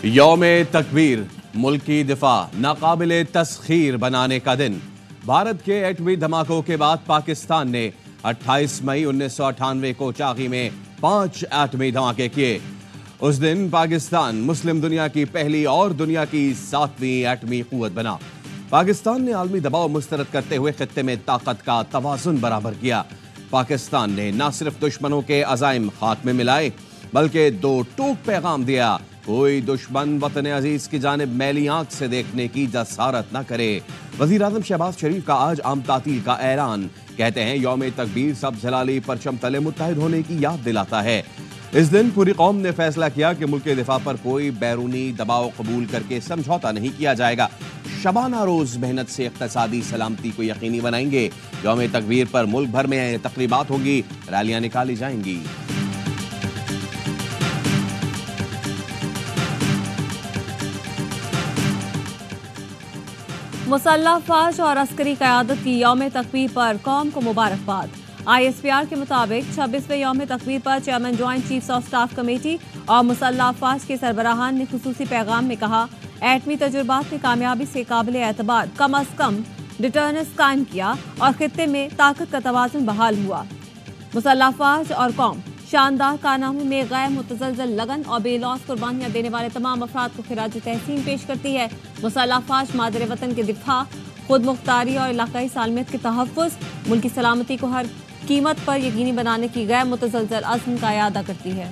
यौम तकबीर मुल्क की दिफा नाकाबिले तस्खीर बनाने का दिन। भारत के एटमी धमाकों के बाद पाकिस्तान ने 28 मई 1998 को चाकी में 5 एटमी धमाके किए। उस दिन पाकिस्तान मुस्लिम दुनिया की पहली और दुनिया की 7वीं एटमी कुव्वत बना। पाकिस्तान ने आलमी दबाव मुस्तरद करते हुए खित्ते में ताकत का तवाजुन बराबर किया। पाकिस्तान ने न सिर्फ दुश्मनों के अज़ाइम खाक में मिलाए बल्कि दो टूक पैगाम दिया, कोई दुश्मन वतन अजीज की जानिब मैली आंख से देखने की जसारत न करे। वजीर आज़म शहबाज शरीफ का आज आम तातील का ऐलान। कहते हैं यौम तकबीर सब जलाली परचम तले मुत्तहिद होने की याद दिलाता है। इस दिन पूरी कौम ने फैसला किया कि मुल्क के दिफा पर कोई बैरूनी दबाव कबूल करके समझौता नहीं किया जाएगा। शबाना रोज मेहनत से इक्तिसादी सलामती को यकीनी बनाएंगे। यौम तकबीर पर मुल्क भर में तकरीबात होंगी, रैलियां निकाली जाएंगी। मुसल्लह फौज और अस्करी क़यादत की यौम तकबीर पर कौम को मुबारकबाद। ISPR के मुताबिक 26वें यौम तकबीर पर chairman joint chiefs of staff committee और मुसल्लह फौज के सरबराहान ने खुसूसी पैगाम में कहा, एटमी तजुर्बात ने कामयाबी से काबिल एतबार कम अज कम डिटर्नेंस कायम किया और खित्ते में ताकत का तवाज़ुन बहाल हुआ। मुसल्लह फौज और कौम शानदार कारनामे में गैर मुतज़लज़ल लगन और बेलौस कुर्बानियां देने वाले तमाम अफराद को खिराज तहसीन पेश करती है। मुसल्लह फौज मादर वतन के दिफा, खुद मुख्तारी और इलाकाई सालमियत के तहफ़्फ़ुज़, मुल्क की सलामती को हर कीमत पर यकीनी बनाने की गैर मुतज़लज़ल अज़्म का इरादा करती है।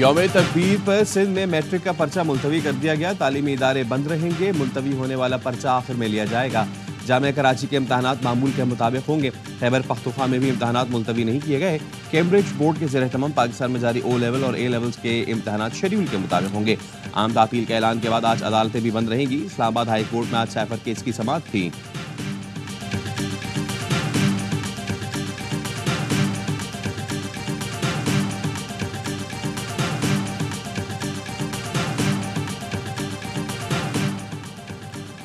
यौम तकबीर पर सिंध में मैट्रिक का पर्चा मुलतवी कर दिया गया। तालीमी इदारे बंद रहेंगे, मुलतवी होने वाला पर्चा आखिर में लिया जाएगा। जामिया कराची के इम्तहानात मामूल के मुताबिक होंगे। खैबर पख्तूनख्वा में भी इम्तहानात मुलतवी नहीं किए गए। कैम्ब्रिज बोर्ड के ज़ेर-ए-तमाम पाकिस्तान में जारी O लेवल और A लेवल्स के इम्तहानात शेड्यूल के मुताबिक होंगे। आम तातील के ऐलान के बाद आज अदालतें भी बंद रहेंगी। इस्लामाबाद हाई कोर्ट में आज साइफर केस की समाअत थी।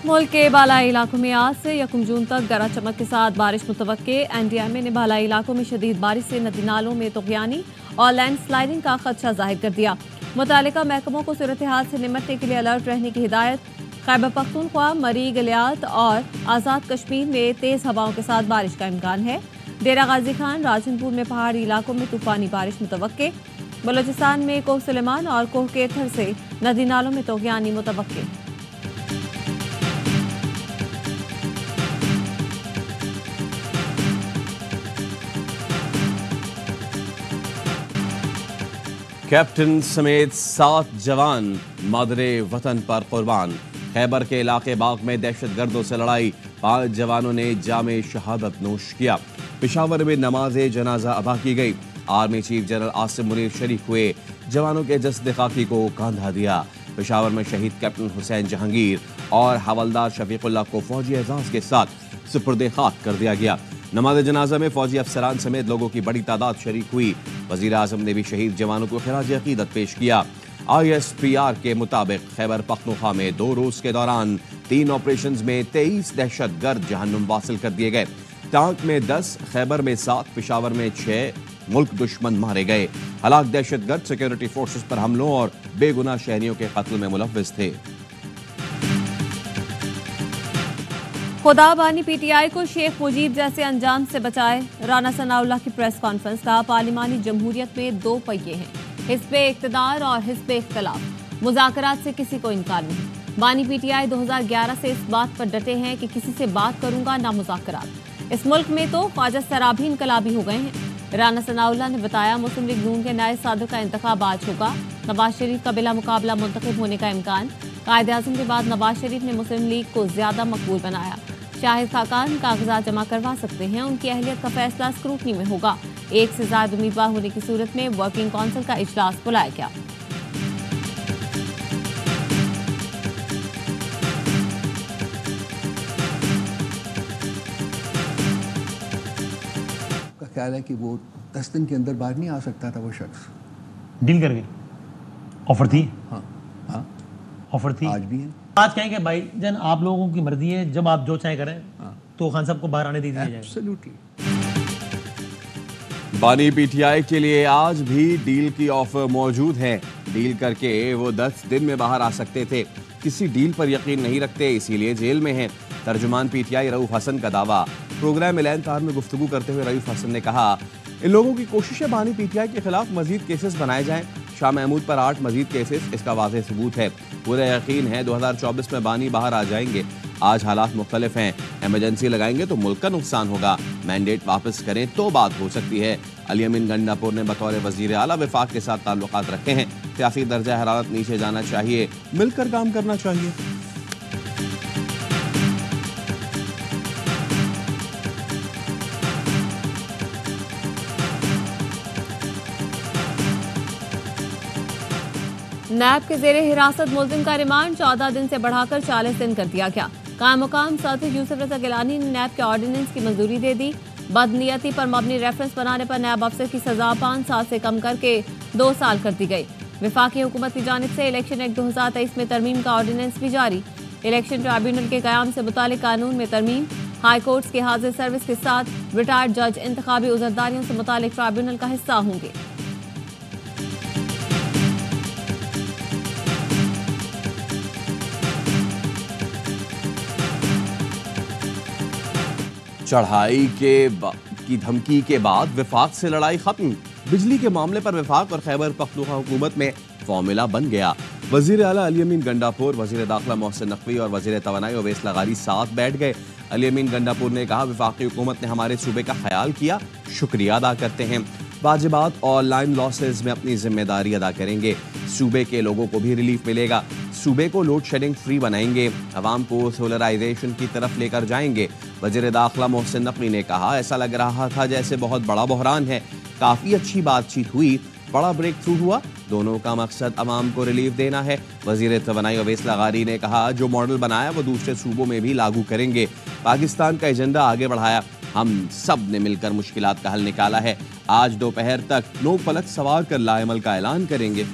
मुल्क के बालाई इलाकों में आज से 1 जून तक गरज चमक के साथ बारिश मुतवक्के। NDMA ने बालाई इलाकों में शदीद बारिश से नदी नालों में तुग़यानी और लैंड स्लाइडिंग का खदशा जाहिर कर दिया। मुतालिका महकमों को सूरत हाल से निमटने के लिए अलर्ट रहने की हिदायत। खैबर पख्तूनख्वा, मरी, गलियात और आज़ाद कश्मीर में तेज़ हवाओं के साथ बारिश का इम्कान है। डेरा गाजी खान, राजनपुर में पहाड़ी इलाकों में तूफ़ानी बारिश मुतवक्के। बलोचिस्तान में कोह सुलेमान और कोह केथर से नदी नालों में तुग़यानी मुतवक्के। कैप्टन समेत 7 जवान मादरे वतन पर कुर्बान। खैबर के इलाके बाग में दहशतगर्दों से लड़ाई, 5 जवानों ने जामे शहादत नोश किया। पेशावर में नमाज जनाजा अदा की गई। Army chief general Asim Munir शरीक हुए। जवानों के जस्द खाकी को कांधा दिया। पेशावर में शहीद कैप्टन हुसैन जहांगीर और हवलदार शफीकुल्लाह को फौजी एजाज के साथ सुपुर्द खाक कर दिया गया। नमाज जनाजा में फौजी अफसरान समेत लोगों की बड़ी तादाद शरीक हुई। वजीर आज़म ने भी शहीद जवानों को खिराज अकीदत पेश किया। ISPR के मुताबिक खैबर पख्तूनख्वा में 2 रोज के दौरान 3 ऑपरेशंस में 23 दहशतगर्द जहन्नुम वासिल कर दिए गए। टांक में 10, खैबर में 7, पेशावर में 6 मुल्क दुश्मन मारे गए। हलाक दहशतगर्द सिक्योरिटी फोर्सेस पर हमलों और बेगुनाह शहरियों के कत्ल में मुलव्विस थे। खुदा बानी PTI को शेख मुजीब जैसे अंजाम से बचाए। राना सनाउल्लाह की प्रेस कॉन्फ्रेंस का पार्लिमानी जमहूरियत में 2 पहिए हैं, हिस्ब इख्तिदार और हिस्ब इख्तिलाफ। मुज़ाकरात से किसी को इनकार नहीं। बानी PTI 2011 से इस बात पर डटे हैं कि किसी से बात करूंगा ना मुज़ाकरात। इस मुल्क में तो ख्वाजा सराबी इनकलाबी हो गए हैं। राना सनाउल्लाह ने बताया, मुस्लिम लीग नून के नए सदर का इंतखाब आज होगा। नवाज शरीफ का बिला मुकाबला मुंतखब होने का इम्कान। कायदे आज़म के बाद नवाज शरीफ ने मुस्लिम लीग को ज्यादा मकबूल बनाया। शाहिद खाकान कागजात जमा करवा सकते हैं, उनकी अहलियत का फैसला स्क्रूटनी में होगा। 1 से ज्यादा उम्मीदवार होने की सूरत में वर्किंग काउंसिल का इजलास बुलाया गया। का ख्याल है कि वो 10 दिन के अंदर बाहर नहीं आ सकता था वो शख्स। डील कर गए, ऑफर थी। हाँ हाँ, ऑफर थी, आज भी है। आज कहेंगे भाई जन आप लोगों की मर्जी है, जब आप जो चाहे करें। हाँ। तो खान साहब को बाहर आने दे दिया जाएगा। एब्सोल्युटली। बानी पीटीआई के लिए आज भी डील की ऑफर मौजूद है। डील करके वो 10 दिन में बाहर आ सकते थे। किसी डील पर यकीन नहीं रखते, इसीलिए जेल में हैं। तर्जुमान पीटीआई रऊफ हसन का दावा। प्रोग्राम मिलन तार में गुफ्तगू करते हुए रऊफ हसन ने कहा, इन लोगों की कोशिश है बानी पीटीआई के खिलाफ मजीद केसेस बनाए जाएं। शाह महमूद पर 8 मजीद केसेस, इसका वाज़ेह सबूत है। पूरा यकीन है 2024 में बानी बाहर आ जाएंगे। आज हालात मुख्तलिफ हैं, एमरजेंसी लगाएंगे तो मुल्क का नुकसान होगा। मैंडेट वापस करें तो बात हो सकती है। अली अमीन गंडापुर ने बतौर वजीर आला वफाक के साथ ताल्लुकात रखे हैं। सियासी दर्जा हरारत नीचे जाना चाहिए, मिलकर काम करना चाहिए। नैब के जेर हिरासत मुलजिम का रिमांड 14 दिन से बढ़ाकर 40 दिन कर दिया गया। कायम मुकाम सदर यूसुफ रजा गिलानी ने नैब के ऑर्डिनेंस की मंजूरी दे दी। बदनीयती पर मबनी रेफरेंस बनाने पर नैब अफसर की सजा 5 साल से कम करके 2 साल कर दी गई। वफाकी हुकूमत की जानिब से इलेक्शन एक्ट 2023 में तरमीम का ऑर्डिनेंस भी जारी। इलेक्शन ट्रिब्यूनल के कयाम से मुतालिक कानून में तरमीम। हाई कोर्ट्स के हाजिर सर्विस के साथ रिटायर्ड जज इंतखाबी उजरदारियों से मुतालिक ट्रिब्यूनल का हिस्सा होंगे। चढ़ाई की धमकी के बाद वफाक से लड़ाई खत्म। बिजली के मामले पर वफाक और खैबर पख्तूनख्वा हुकूमत में फॉर्मूला बन गया। वजीर आला अली अमीन गंडापुर, वजीर दाखिला मोहसिन नकवी और वजीर तवानाई ओवैस लगारी साथ बैठ गए। अली अमीन गंडापुर ने कहा, वफाकी हुकूमत ने हमारे सूबे का ख्याल किया, शुक्रिया अदा करते हैं। वाजिबात और लाइन लॉसेज में अपनी जिम्मेदारी अदा करेंगे। सूबे के लोगों को भी रिलीफ मिलेगा। सूबे को लोड शेडिंग फ्री बनाएंगे। अवाम को सोलराइजेशन की तरफ लेकर जाएंगे। वजीर दाखिला मोहसिन नकवी ने कहा, ऐसा लग रहा था जैसे बहुत बड़ा बहरान है। काफ़ी अच्छी बातचीत हुई, बड़ा ब्रेक थ्रू हुआ। दोनों का मकसद अवाम को रिलीफ देना है। वजीर तवानाई ओवैस लगारी ने कहा, जो मॉडल बनाया वो दूसरे सूबों में भी लागू करेंगे। पाकिस्तान का एजेंडा आगे बढ़ाया। हम सब ने मिलकर मुश्किलात का हल निकाला है। आज दोपहर तक नोक पलक सवार कर लाएमल का ऐलान करेंगे।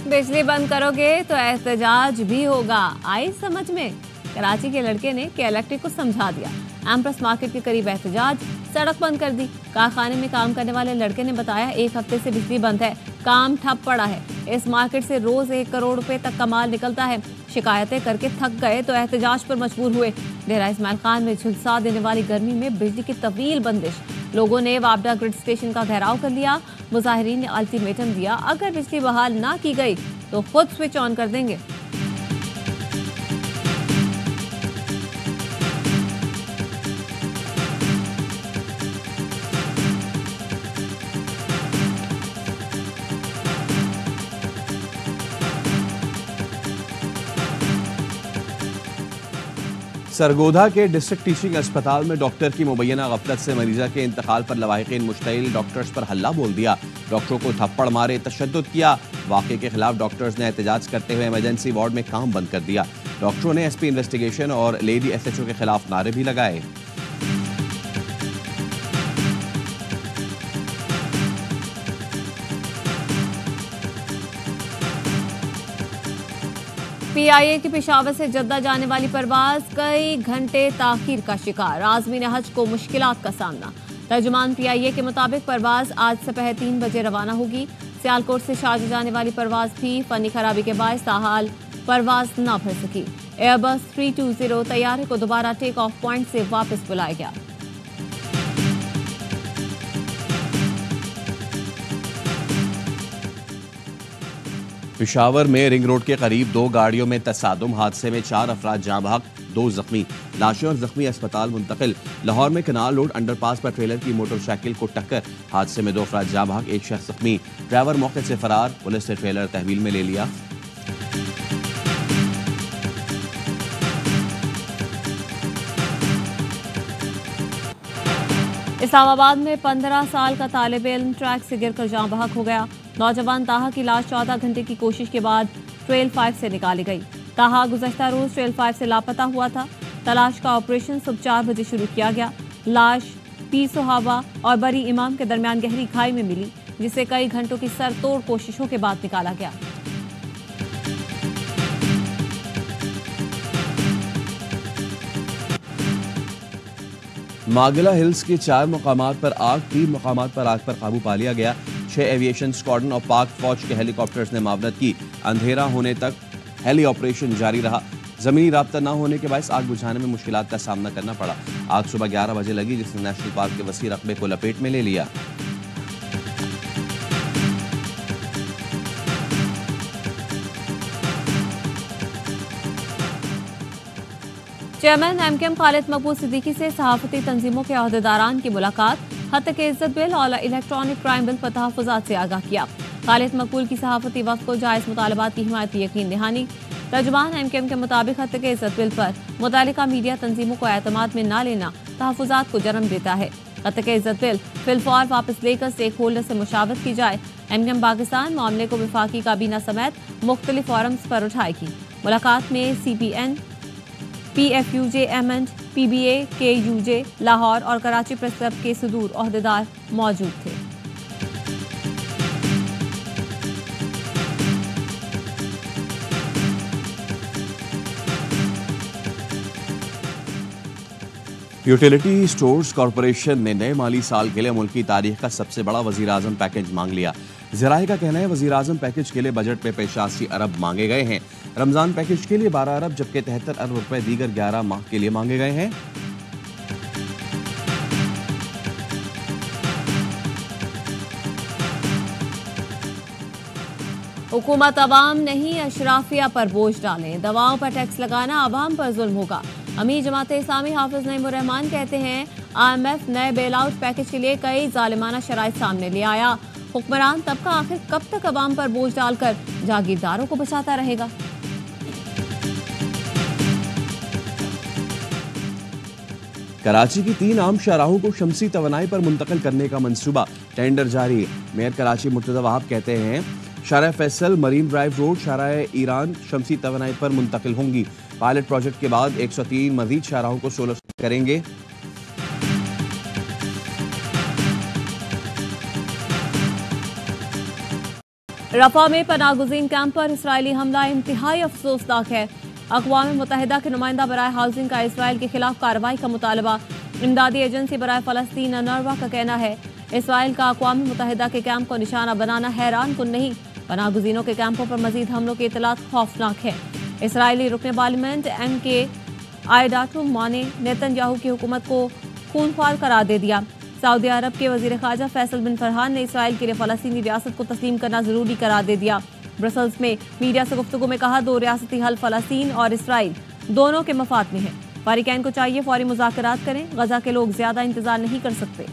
बिजली बंद करोगे तो एहतजाज भी होगा, आई समझ में? कराची के लड़के ने के इलेक्ट्रिक को समझा दिया। एम्प्रेस मार्केट के करीब एहतजाज, सड़क बंद कर दी। कारखाने में काम करने वाले लड़के ने बताया, 1 हफ्ते से बिजली बंद है, काम ठप पड़ा है। इस मार्केट से रोज 1 करोड़ रुपए तक का माल निकलता है। शिकायतें करके थक गए तो एहतजाज पर मजबूर हुए। डेरा इस्माइल खान में झुलसा देने वाली गर्मी में बिजली की तवील बंदिश। लोगों ने वापडा ग्रिड स्टेशन का घेराव कर लिया। मुजाहिरीन ने अल्टीमेटम दिया, अगर बिजली बहाल ना की गई तो खुद स्विच ऑन कर देंगे। सरगोधा के डिस्ट्रिक्ट टीचिंग अस्पताल में डॉक्टर की मुबैना गफलत से मरीजा के इंतकाल पर लवाहिकीन मुश्तइल, डॉक्टर्स पर हल्ला बोल दिया। डॉक्टरों को थप्पड़ मारे, तशद्दुद किया। वाक़े के खिलाफ डॉक्टर्स ने एहतजाज करते हुए इमरजेंसी वार्ड में काम बंद कर दिया। डॉक्टरों ने एसपी इन्वेस्टिगेशन और लेडी एसएचओ के खिलाफ नारे भी लगाए। पीआईए की पेशावर से जद्दा जाने वाली परवाज कई घंटे ताखीर का शिकार। आज़मीन हज को मुश्किलात का सामना। तर्जुमान पीआईए के मुताबिक परवाज आज सुबह 3 बजे रवाना होगी। सियालकोट से शारजा जाने वाली परवाज भी फनी खराबी के बायस ताहाल परवाज न भर सकी। एयरबस 320 तैयारे को दोबारा टेक ऑफ पॉइंट से वापस बुलाया गया। पेशावर में रिंग रोड के करीब 2 गाड़ियों में तसादुम। हादसे में 4 अफराद जाँ बहक, 2 जख्मी। लाशें और जख्मी अस्पताल मुंतकिल। लाहौर में कनाल रोड अंडरपास पर ट्रेलर की मोटरसाइकिल को टक्कर। हादसे में 2 अफराद जाँ बहक, 1 शख्स जख्मी। ड्राइवर मौके से फरार। पुलिस ने ट्रेलर तहवील में ले लिया। इस्लामाबाद में 15 साल का तालिब इल्म ट्रैक से गिरकर जाँ बहक हो गया। नौजवान ताहा की लाश 14 घंटे की कोशिश के बाद ट्रेल 5 से निकाली गई। ताहा गुज़श्ता रोज ट्रेल 5 से लापता हुआ था। तलाश का ऑपरेशन सुबह 4 बजे शुरू किया गया। लाश पीर सुहावा और बरी इमाम के दरमियान गहरी खाई में मिली। जिसे कई घंटों की सरतोड़ कोशिशों के बाद निकाला गया। मागिला हिल्स के 4 मकामात पर आग, 3 मकामात पर आग पर काबू पा लिया गया। 6 एविएशन स्क्वाड्रन और पाक फौज के हेलीकॉप्टर्स ने मावनत की। अंधेरा होने तक हेली ऑपरेशन जारी रहा। जमीनी राब्ता न होने के बायस आग बुझाने में मुश्किलात का सामना करना पड़ा। आग सुबह 11 बजे लगी, जिसने नेशनल पार्क के वसी रकबे को लपेट में ले लिया। चेयरमैन एमकेएम खालिद मकबूल सिद्दीकी से सहाफती तंजीमों के अहदेदारान की मुलाकात, हत्या के इज्जत बिल और इलेक्ट्रॉनिक क्राइम बिल पर तहफ़्फ़ुज़ात से आगाह किया। खालिद मकबूल की सहाफती वफ़द को जायज़ मुतालबात की हिमायत की यकीन दहानी। तर्जुमान एमकेएम के मुताबिक हत्या के इज्जत बिल पर मुतालिका मीडिया तंजीमों को एतमाद में न लेना तहफ़्फ़ुज़ात को जन्म देता है। हत्या के इज्जत बिल फिलफौर वापस लेकर स्टेक होल्डर से मुशावरत की जाए। एमकेएम पाकिस्तान मामले को वफाकी काबीना समेत मुख्तलिफ फोरम्स पर उठाएगी। मुलाकात में CPN, PFUJ, MN, PBA, KUJ, Lahore और कराची प्रेस क्लब के सदूर ओहदेदार मौजूद थे। यूटिलिटी स्टोर्स कॉरपोरेशन ने नए माली साल के लिए मुल्क की तारीख का सबसे बड़ा वज़ीर-ए-आज़म पैकेज मांग लिया। ज़राए का कहना है वज़ीर-ए-आज़म पैकेज के लिए बजट में 85 अरब मांगे गए हैं। रमजान पैकेज के लिए 12 अरब जबकि 73 अरब रुपए दीगर 11 माह के लिए मांगे गए हैं। हुकूमत अवाम नहीं अशराफिया पर बोझ डालें, दवाओं पर टैक्स लगाना अवाम पर जुल्म होगा। अमीर जमात इस्लामी हाफिज नईमुर रहमान कहते हैं IMF नए बेल आउट पैकेज के लिए कई जालिमाना शराइत सामने ले आया। हुक्मरान तबका आखिर कब तक अवाम पर बोझ डालकर जागीरदारों को बचाता रहेगा? कराची की 3 आम शाहराहों को शमसी तवानाई पर मुंतकिल करने का मंसूबा, टेंडर जारी। मेयर कराची मुर्तज़ा वहाब कहते हैं शाहराह फैसल, मरीन ड्राइव रोड, शाहराह ईरान शमसी तवानाई पर मुंतकिल होंगी। पायलट प्रोजेक्ट के बाद 103 मजीद शाहराहों को सोलर करेंगे। रफा में पनाहगुज़ीन कैंप पर इसराइली हमला इंतहाई अफसोसनाक है। अक़वाम मुत्तहिदा के नुमाइंदा बराए हाउसिंग का इसराइल के खिलाफ कार्रवाई का मुतालबा। इमदादी एजेंसी बराए फ़लस्तीन अनरवा का कहना है इसराइल का अक़वाम मुत्तहिदा के कैंप को निशाना बनाना हैरान कुन नहीं। पनाहगुज़ीनों के कैंपों पर मजीद हमलों की इतलात खौफनाक है। इसराइली रुकन पार्लियामेंट MK आयडाटुमा ने नेतन्याहू की हुकूमत को खूनख्वार करार दे दिया। सऊदी अरब के वज़ीर ख़ारजा फैसल बिन फरहान ने इसराइल के लिए फ़लस्तीनी रियासत को तस्लीम करना ज़रूरी करार दे दिया। ब्रसल्स में मीडिया से गुफ्तगू में कहा 2 रियासती हल फ़लस्तीन और इसराइल दोनों के मफाद में है। फारिकैन को चाहिए फौरी मुज़ाकरात करें, गजा के लोग ज़्यादा इंतज़ार नहीं कर सकते।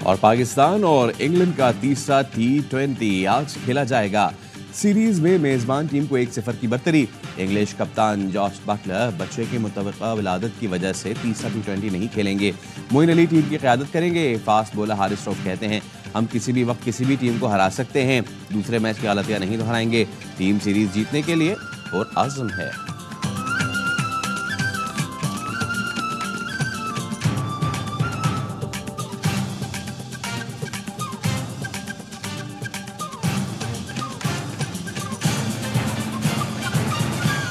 और पाकिस्तान और इंग्लैंड का तीसरा T20 आज खेला जाएगा। सीरीज में मेजबान टीम को 1-0 की बर्तरी। इंग्लिश कप्तान जॉश बटलर बच्चे की मुतवक्का विलादत की वजह से तीसरा T20 नहीं खेलेंगे। मोइन अली टीम की क़यादत करेंगे। फास्ट बॉलर हारिस रऊफ कहते हैं हम किसी भी वक्त किसी भी टीम को हरा सकते हैं, दूसरे मैच की गलतियां नहीं दोहराएंगे। टीम सीरीज जीतने के लिए और आज़म है।